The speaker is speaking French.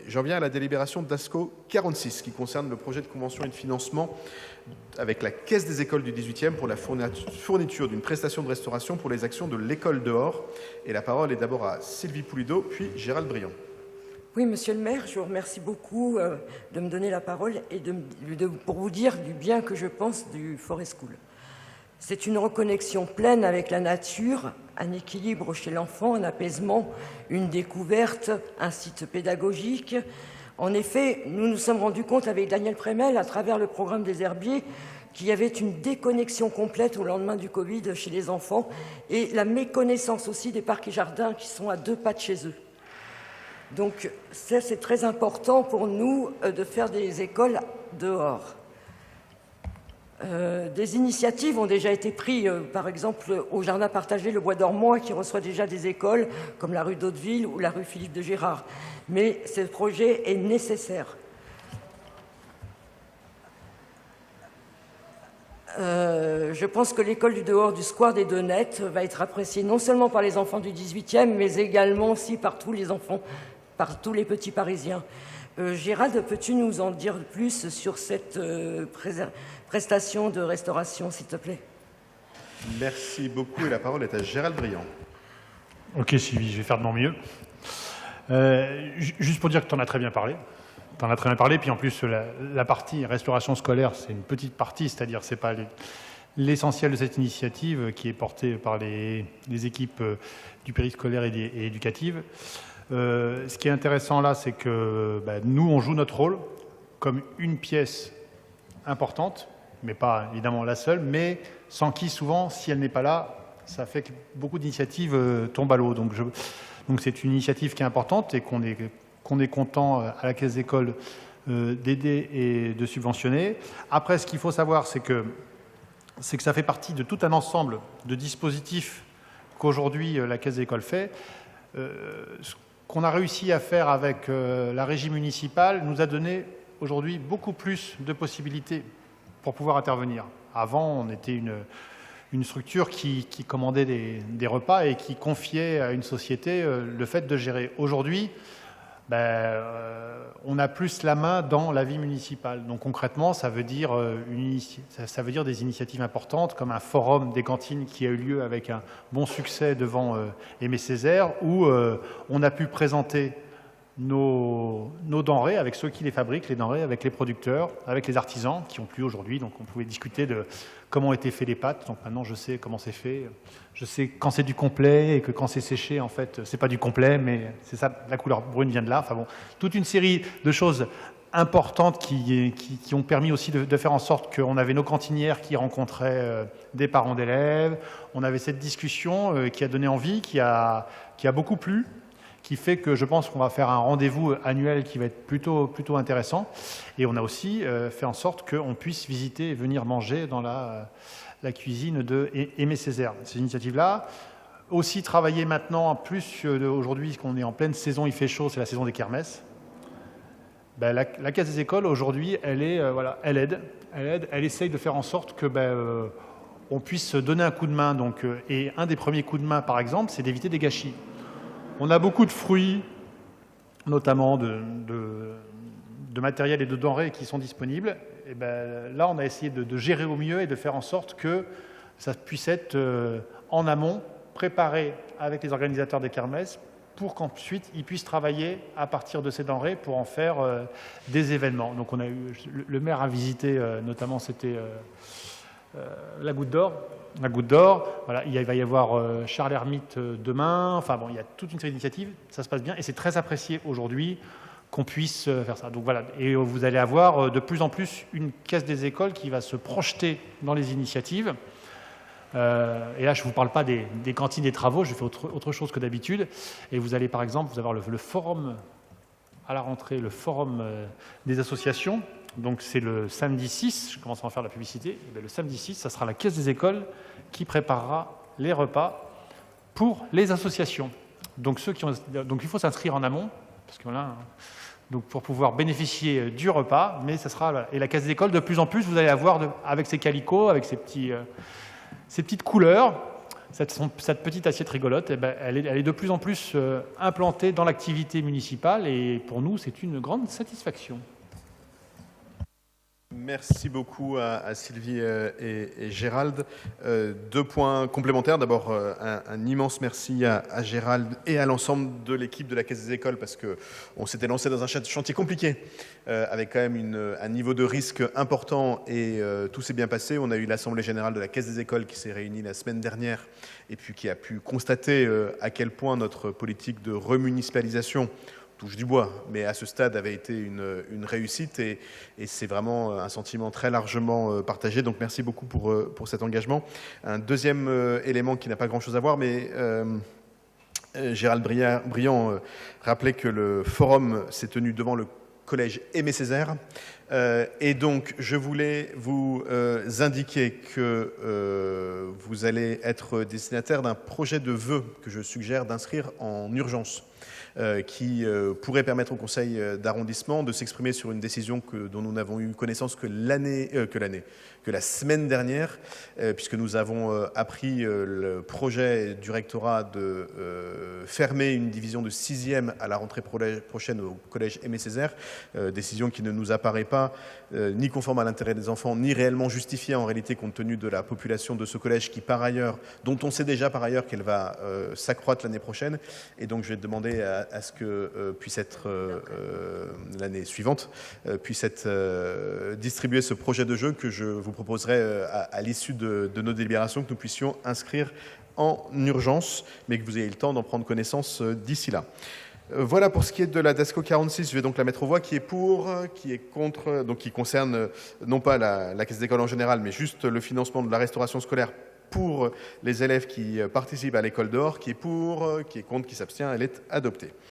J'en viens à la délibération d'ASCO 46 qui concerne le projet de convention et de financement avec la Caisse des écoles du 18e pour la fourniture d'une prestation de restauration pour les actions de l'école dehors. Et la parole est d'abord à Sylvie Poulido, puis Gérald Briand. Oui, monsieur le maire, je vous remercie beaucoup de me donner la parole et pour vous dire du bien que je pense du Forest School. C'est une reconnexion pleine avec la nature, un équilibre chez l'enfant, un apaisement, une découverte, un site pédagogique. En effet, nous nous sommes rendus compte avec Daniel Prémel, à travers le programme des herbiers, qu'il y avait une déconnexion complète au lendemain du Covid chez les enfants et la méconnaissance aussi des parcs et jardins qui sont à 2 pas de chez eux. Donc ça, c'est très important pour nous de faire des écoles dehors. Des initiatives ont déjà été prises, par exemple au jardin partagé Le Bois d'Ormois qui reçoit déjà des écoles comme la rue d'Hauteville ou la rue Philippe de Gérard. Mais ce projet est nécessaire. Je pense que l'école du dehors du square des Donnettes va être appréciée non seulement par les enfants du 18e, mais également aussi par tous les enfants, par tous les petits Parisiens. Gérald, peux-tu nous en dire plus sur cette prestation de restauration, s'il te plaît? Merci beaucoup et la parole est à Gérald Briand. Ok Sylvie, je vais faire de mon mieux. Juste pour dire que tu en as très bien parlé. T'en as très bien parlé, puis en plus la partie restauration scolaire, c'est une petite partie, c'est-à-dire c'est pas l'essentiel de cette initiative qui est portée par les équipes du périscolaire et éducative. Ce qui est intéressant là, c'est que nous, on joue notre rôle comme une pièce importante, mais pas évidemment la seule, mais sans qui souvent, si elle n'est pas là, ça fait que beaucoup d'initiatives tombent à l'eau. Donc c'est une initiative qui est importante et qu'on est content à la Caisse d'école d'aider et de subventionner. Après, ce qu'il faut savoir, c'est que ça fait partie de tout un ensemble de dispositifs qu'aujourd'hui la Caisse d'école fait. Ce qu'on a réussi à faire avec la régie municipale nous a donné aujourd'hui beaucoup plus de possibilités pour pouvoir intervenir. Avant, on était une structure qui commandait des repas et qui confiait à une société le fait de gérer. Aujourd'hui, on a plus la main dans la vie municipale. Donc concrètement, ça veut dire des initiatives importantes comme un forum des cantines qui a eu lieu avec un bon succès devant Aimé Césaire, où on a pu présenter nos denrées avec ceux qui les fabriquent, les denrées, avec les producteurs, avec les artisans qui ont plu aujourd'hui. Donc on pouvait discuter de comment étaient faites les pâtes. Donc maintenant je sais comment c'est fait. Je sais quand c'est du complet et que quand c'est séché, en fait, c'est pas du complet, mais c'est ça, la couleur brune vient de là. Enfin bon, toute une série de choses importantes qui ont permis aussi de faire en sorte qu'on avait nos cantinières qui rencontraient des parents d'élèves. On avait cette discussion qui a donné envie, qui a beaucoup plu, qui fait que je pense qu'on va faire un rendez-vous annuel qui va être plutôt intéressant. Et on a aussi fait en sorte qu'on puisse visiter et venir manger dans la cuisine de Aimé Césaire. Ces initiatives-là, aussi travailler maintenant, en plus aujourd'hui, qu'on est en pleine saison, il fait chaud, c'est la saison des kermesses. La Caisse des écoles, aujourd'hui, elle aide, elle essaye de faire en sorte que on puisse donner un coup de main. Donc, et un des premiers coups de main, par exemple, c'est d'éviter des gâchis. On a beaucoup de fruits, notamment de matériel et de denrées qui sont disponibles. Et là, on a essayé de gérer au mieux et de faire en sorte que ça puisse être en amont, préparé avec les organisateurs des kermesses, pour qu'ensuite ils puissent travailler à partir de ces denrées pour en faire des événements. Donc on a eu, le maire a visité, notamment c'était la Goutte d'Or. La Goutte d'Or, voilà, il va y avoir Charles Hermite demain. Enfin bon, il y a toute une série d'initiatives. Ça se passe bien et c'est très apprécié aujourd'hui qu'on puisse faire ça. Donc voilà, et vous allez avoir de plus en plus une Caisse des écoles qui va se projeter dans les initiatives. Et là, je ne vous parle pas des cantines des travaux, je fais autre chose que d'habitude. Et vous allez par exemple, vous avoir le forum à la rentrée, le forum des associations. Donc c'est le samedi 6, je commence à en faire la publicité. Et le samedi 6, ça sera la Caisse des écoles qui préparera les repas pour les associations. Donc, donc il faut s'inscrire en amont, parce que voilà, donc pour pouvoir bénéficier du repas, mais ça sera et la Caisse des écoles, de plus en plus, vous allez avoir avec ces calicots, avec ces petites couleurs, cette petite assiette rigolote, eh ben, elle est de plus en plus implantée dans l'activité municipale et pour nous, c'est une grande satisfaction. Merci beaucoup à Sylvie et Gérald. Deux points complémentaires. D'abord, un immense merci à Gérald et à l'ensemble de l'équipe de la Caisse des écoles parce qu'on s'était lancé dans un chantier compliqué avec quand même un niveau de risque important et tout s'est bien passé. On a eu l'Assemblée générale de la Caisse des écoles qui s'est réunie la semaine dernière et puis qui a pu constater à quel point notre politique de remunicipalisation touche du bois, mais à ce stade avait été une réussite et c'est vraiment un sentiment très largement partagé. Donc merci beaucoup pour cet engagement. Un deuxième élément qui n'a pas grand-chose à voir, mais Gérald Briand rappelait que le forum s'est tenu devant le collège Aimé Césaire. Et donc, je voulais vous indiquer que vous allez être destinataire d'un projet de vœux que je suggère d'inscrire en urgence. Qui pourrait permettre au conseil d'arrondissement de s'exprimer sur une décision dont nous n'avons eu connaissance que la semaine dernière, puisque nous avons appris le projet du rectorat de fermer une division de 6e à la rentrée prochaine au collège Aimé Césaire, décision qui ne nous apparaît pas ni conforme à l'intérêt des enfants, ni réellement justifiée en réalité compte tenu de la population de ce collège qui par ailleurs, dont on sait déjà par ailleurs qu'elle va s'accroître l'année prochaine, et donc je vais demander à ce que puisse être l'année suivante, puisse être distribué ce projet de jeu que je vous proposerai à l'issue de nos délibérations, que nous puissions inscrire en urgence, mais que vous ayez le temps d'en prendre connaissance d'ici là. Voilà pour ce qui est de la DASCO 46, je vais donc la mettre aux voix. Qui est pour, qui est contre, donc qui concerne non pas la Caisse d'école en général, mais juste le financement de la restauration scolaire pour les élèves qui participent à l'école dehors. Qui est pour, qui est contre, qui s'abstient, elle est adoptée.